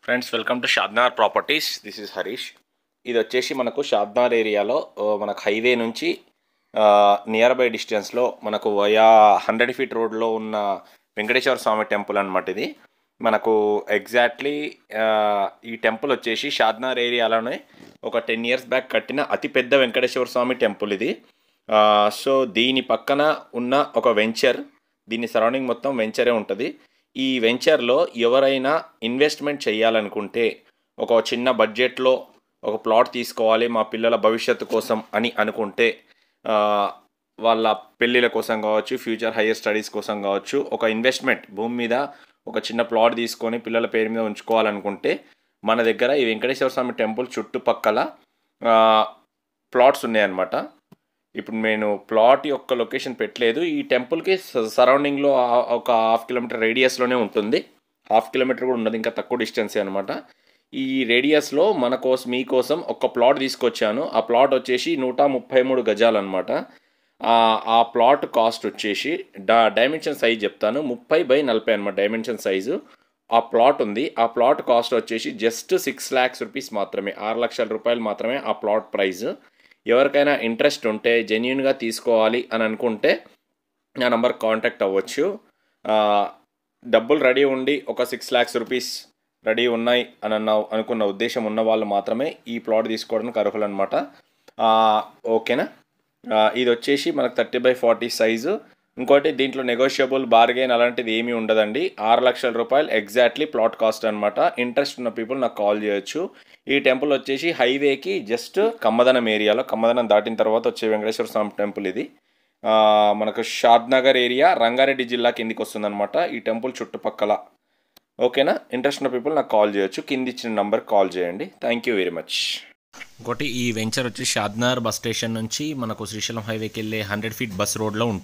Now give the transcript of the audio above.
Friends welcome to Shadnagar properties. This is Harish. ఇది వచ్చేసి మనకు షాద్నార్ ఏరియాలో మనకు హైవే నుంచి నియర్ బై డిస్టెన్స్లో మనకు వయా 100 ఫీట్ రోడ్లో ఉన్న వెంకటేశ్వర స్వామి టెంపుల్ అనమాట. ఇది మనకు ఎగ్జాక్ట్లీ ఈ టెంపుల్ వచ్చేసి షాద్నార్ ఏరియాలోనే ఒక 10 ఇయర్స్ బ్యాక్ కట్టిన అతిపెద్ద వెంకటేశ్వర స్వామి టెంపుల్ ఇది. సో దీని పక్కన ఉన్న ఒక వెంచర్, దీని సరౌండింగ్ మొత్తం వెంచరే ఉంటుంది. ఈ వెంచర్లో ఎవరైనా ఇన్వెస్ట్మెంట్ చేయాలనుకుంటే ఒక చిన్న బడ్జెట్లో ఒక ప్లాట్ తీసుకోవాలి మా పిల్లల భవిష్యత్తు కోసం అని అనుకుంటే, వాళ్ళ పెళ్ళిళ్ళ కోసం కావచ్చు, ఫ్యూచర్ హైయర్ స్టడీస్ కోసం కావచ్చు, ఒక ఇన్వెస్ట్మెంట్ భూమి మీద ఒక చిన్న ప్లాట్ తీసుకొని పిల్లల పేరు మీద ఉంచుకోవాలనుకుంటే మన దగ్గర ఈ వెంకటేశ్వర స్వామి టెంపుల్ చుట్టుపక్కల ప్లాట్స్ ఉన్నాయన్నమాట. ఇప్పుడు నేను ప్లాట్ యొక్క లొకేషన్ పెట్టలేదు. ఈ టెంపుల్కి సరౌండింగ్లో ఒక 1/2 కిలోమీటర్ రేడియస్లోనే ఉంటుంది. 1/2 కిలోమీటర్ కూడా ఉండదు, ఇంకా తక్కువ డిస్టెన్సే అనమాట. ఈ రేడియస్లో మీకోసం ఒక ప్లాట్ తీసుకొచ్చాను. ఆ ప్లాట్ వచ్చేసి 133 గజాలు అనమాట. ఆ ప్లాట్ కాస్ట్ వచ్చేసి డైమెన్షన్ సైజ్ చెప్తాను, 30x40 అనమాట డైమెన్షన్ సైజు ఆ ప్లాట్ ఉంది. ఆ ప్లాట్ కాస్ట్ వచ్చేసి జస్ట్ 6 lakhs రూపీస్ మాత్రమే, 6 లక్షల రూపాయలు మాత్రమే ఆ ప్లాట్ ప్రైస్. ఎవరికైనా ఇంట్రెస్ట్ ఉంటే, జెన్యూన్గా తీసుకోవాలి అని అనుకుంటే నా నంబర్ కాంటాక్ట్ అవ్వచ్చు. డబ్బులు రెడీ ఉండి ఒక 6 lakhs రూపీస్ రెడీ ఉన్నాయి అని అనుకున్న ఉద్దేశం ఉన్న వాళ్ళు మాత్రమే ఈ ప్లాట్ తీసుకోవడానికి అర్హులు అనమాట. ఓకేనా. ఇది వచ్చేసి మనకు 30x40 సైజు. ఇంకోటి దీంట్లో నెగోషియబుల్ బార్గెన్ అలాంటిది ఏమీ ఉండదండి. 6 లక్షల రూపాయలు ఎగ్జాక్ట్లీ ప్లాట్ కాస్ట్ అనమాట. ఇంట్రెస్ట్ ఉన్న పీపుల్ నాకు కాల్ చేయొచ్చు. ఈ టెంపుల్ వచ్చేసి హైవేకి జస్ట్ కమ్మదనం ఏరియాలో, కమ్మదనం దాటిన తర్వాత వచ్చే వెంకటేశ్వర స్వామి టెంపుల్ ఇది. మనకు షాద్నగర్ ఏరియా, రంగారెడ్డి జిల్లా కిందికి వస్తుందన్నమాట ఈ టెంపుల్ చుట్టుపక్కల. ఓకేనా. ఇంట్రెస్ట్ ఉన్న పీపుల్ నాకు కాల్ చేయొచ్చు. కింది ఇచ్చిన నంబర్ కాల్ చేయండి. Thank you very much. ఇంకోటి, ఈ వెంచర్ వచ్చి షాద్నగర్ బస్ స్టేషన్ నుంచి మనకు శ్రీశైలం హైవేకి వెళ్ళే 100 ఫీట్ బస్ రోడ్లో ఉంటుంది.